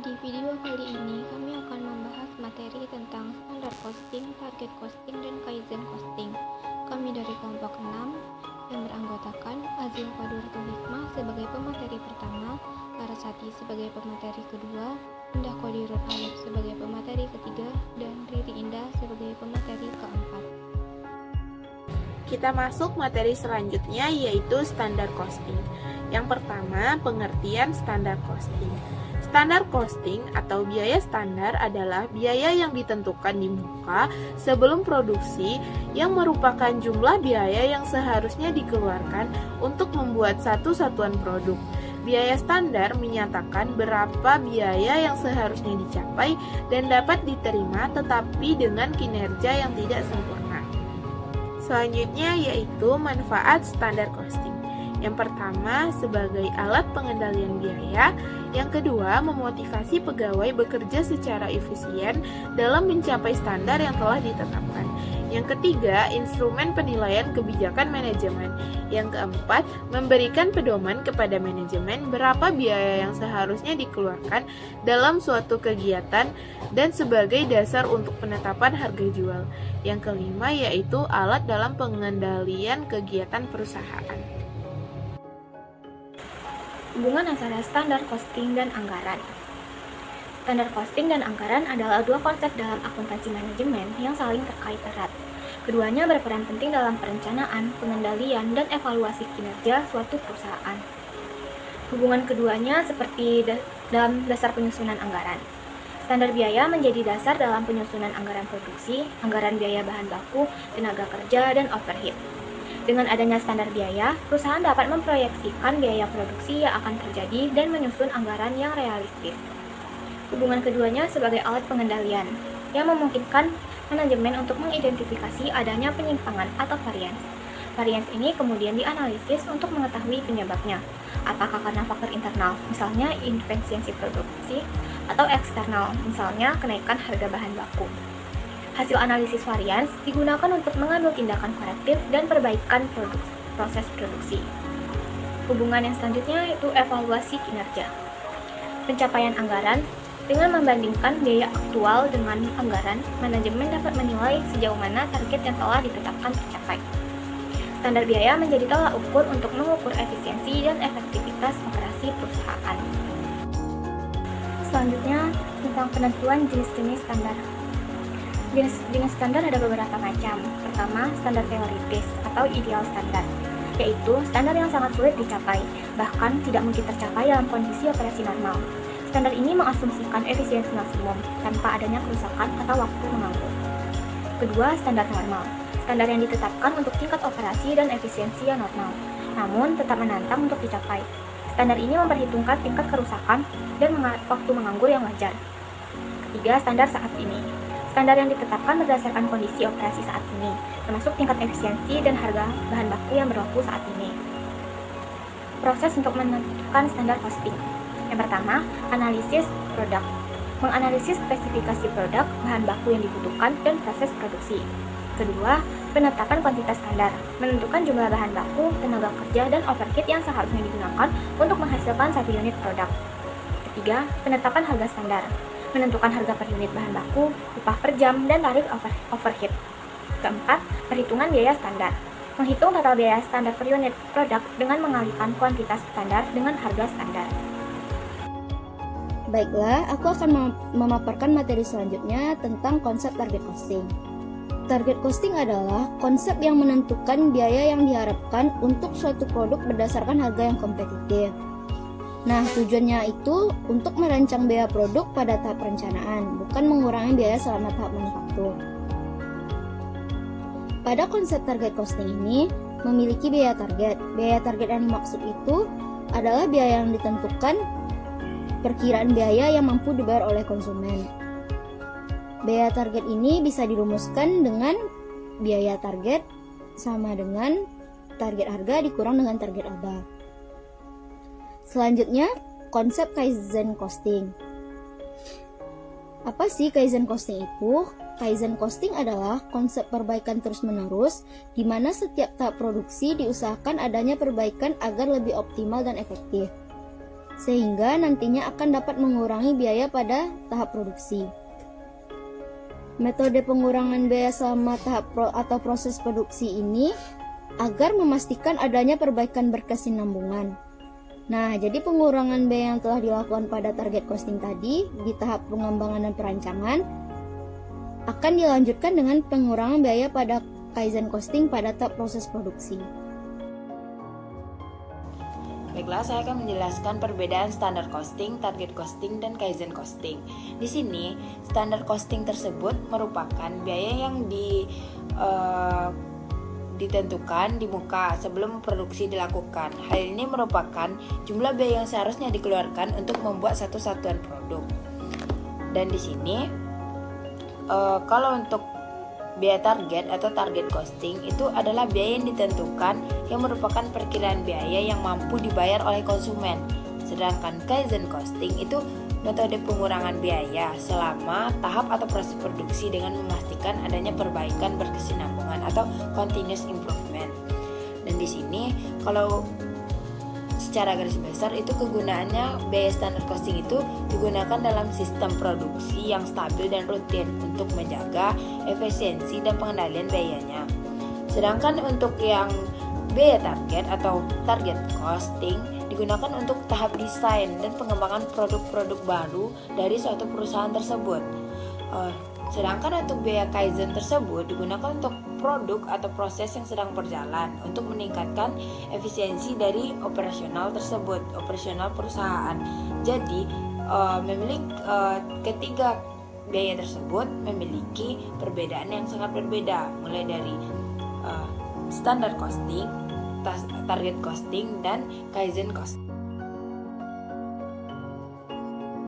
Di video kali ini kami akan membahas materi tentang standar costing, target costing, dan kaizen costing. Kami dari kelompok 6 yang beranggotakan Azil Faduratul Hikmah sebagai pemateri pertama, Larasati sebagai pemateri kedua, Indah Qadirul Alif sebagai pemateri ketiga, dan Riri Indah sebagai pemateri keempat. Kita masuk materi selanjutnya yaitu standar costing. Yang pertama, pengertian standar costing. Standar costing atau biaya standar adalah biaya yang ditentukan di muka sebelum produksi yang merupakan jumlah biaya yang seharusnya dikeluarkan untuk membuat satu satuan produk. Biaya standar menyatakan berapa biaya yang seharusnya dicapai dan dapat diterima tetapi dengan kinerja yang tidak sempurna. Selanjutnya yaitu manfaat standar costing. Yang pertama, sebagai alat pengendalian biaya. Yang kedua, memotivasi pegawai bekerja secara efisien dalam mencapai standar yang telah ditetapkan. Yang ketiga, instrumen penilaian kebijakan manajemen. Yang keempat, memberikan pedoman kepada manajemen berapa biaya yang seharusnya dikeluarkan dalam suatu kegiatan dan sebagai dasar untuk penetapan harga jual. Yang kelima, yaitu alat dalam pengendalian kegiatan perusahaan. Hubungan antara standar costing dan anggaran. Standar costing dan anggaran adalah dua konsep dalam akuntansi manajemen yang saling terkait erat. Keduanya berperan penting dalam perencanaan, pengendalian, dan evaluasi kinerja suatu perusahaan. Hubungan keduanya seperti dalam dasar penyusunan anggaran. Standar biaya menjadi dasar dalam penyusunan anggaran produksi, anggaran biaya bahan baku, tenaga kerja, dan overhead. Dengan adanya standar biaya, perusahaan dapat memproyeksikan biaya produksi yang akan terjadi dan menyusun anggaran yang realistis. Hubungan keduanya sebagai alat pengendalian, yang memungkinkan manajemen untuk mengidentifikasi adanya penyimpangan atau varians. Varians ini kemudian dianalisis untuk mengetahui penyebabnya, apakah karena faktor internal, misalnya inefisiensi produksi, atau eksternal, misalnya kenaikan harga bahan baku. Hasil analisis varians digunakan untuk mengambil tindakan korektif dan perbaikan proses produksi. Hubungan yang selanjutnya yaitu evaluasi kinerja. Pencapaian anggaran. Dengan membandingkan biaya aktual dengan anggaran, manajemen dapat menilai sejauh mana target yang telah ditetapkan tercapai. Standar biaya menjadi tolak ukur untuk mengukur efisiensi dan efektivitas operasi perusahaan. Selanjutnya, tentang penentuan jenis-jenis standar. Jenis standar ada beberapa macam. Pertama, standar teoritis atau ideal standar, yaitu standar yang sangat sulit dicapai, bahkan tidak mungkin tercapai dalam kondisi operasi normal. Standar ini mengasumsikan efisiensi maksimum tanpa adanya kerusakan atau waktu menganggur. Kedua, standar normal. Standar yang ditetapkan untuk tingkat operasi dan efisiensi yang normal, namun tetap menantang untuk dicapai. Standar ini memperhitungkan tingkat kerusakan dan waktu menganggur yang wajar. Ketiga, standar saat ini. Standar yang ditetapkan berdasarkan kondisi operasi saat ini, termasuk tingkat efisiensi dan harga bahan baku yang berlaku saat ini. Proses untuk menentukan standar costing. Yang pertama, analisis produk. Menganalisis spesifikasi produk, bahan baku yang dibutuhkan, dan proses produksi. Kedua, penetapan kuantitas standar. Menentukan jumlah bahan baku, tenaga kerja, dan overhead yang seharusnya digunakan untuk menghasilkan satu unit produk. Ketiga, penetapan harga standar. Menentukan harga per unit bahan baku, upah per jam, dan tarif overhead. Keempat, perhitungan biaya standar. Menghitung total biaya standar per unit produk dengan mengalihkan kuantitas standar dengan harga standar. Baiklah, aku akan memaparkan materi selanjutnya tentang konsep target costing. Target costing adalah konsep yang menentukan biaya yang diharapkan untuk suatu produk berdasarkan harga yang kompetitif. Nah, tujuannya itu untuk merancang biaya produk pada tahap perencanaan, bukan mengurangi biaya selama tahap manufaktur. Pada konsep target costing ini, memiliki biaya target. Biaya target yang dimaksud itu adalah biaya yang ditentukan perkiraan biaya yang mampu dibayar oleh konsumen. Biaya target ini bisa dirumuskan dengan biaya target sama dengan target harga dikurang dengan target laba. Selanjutnya, konsep kaizen costing. Apa sih kaizen costing itu? Kaizen costing adalah konsep perbaikan terus-menerus di mana setiap tahap produksi diusahakan adanya perbaikan agar lebih optimal dan efektif. sehingga nantinya akan dapat mengurangi biaya pada tahap produksi. Metode pengurangan biaya selama tahap atau proses produksi ini agar memastikan adanya perbaikan berkesinambungan. Nah, jadi pengurangan biaya yang telah dilakukan pada target costing tadi di tahap pengembangan dan perancangan akan dilanjutkan dengan pengurangan biaya pada Kaizen costing pada tahap proses produksi. Baiklah, saya akan menjelaskan perbedaan standar costing, target costing, dan Kaizen costing. Di sini, standar costing tersebut merupakan biaya yang ditentukan di muka sebelum produksi dilakukan. Hal ini merupakan jumlah biaya yang seharusnya dikeluarkan untuk membuat satu satuan produk. Dan di sini, kalau untuk biaya target atau target costing itu adalah biaya yang ditentukan yang merupakan perkiraan biaya yang mampu dibayar oleh konsumen. Sedangkan Kaizen costing itu metode pengurangan biaya selama tahap atau proses produksi dengan memastikan adanya perbaikan berkesinambungan atau continuous improvement. Dan di sini kalau secara garis besar itu kegunaannya biaya standar costing itu digunakan dalam sistem produksi yang stabil dan rutin untuk menjaga efisiensi dan pengendalian biayanya. Sedangkan untuk yang biaya target atau target costing digunakan untuk tahap desain dan pengembangan produk-produk baru dari suatu perusahaan tersebut. Sedangkan untuk biaya Kaizen tersebut digunakan untuk produk atau proses yang sedang berjalan untuk meningkatkan efisiensi dari operasional tersebut, operasional perusahaan. Jadi, ketiga biaya tersebut memiliki perbedaan yang sangat berbeda, mulai dari standar costing, target costing, dan Kaizen costing.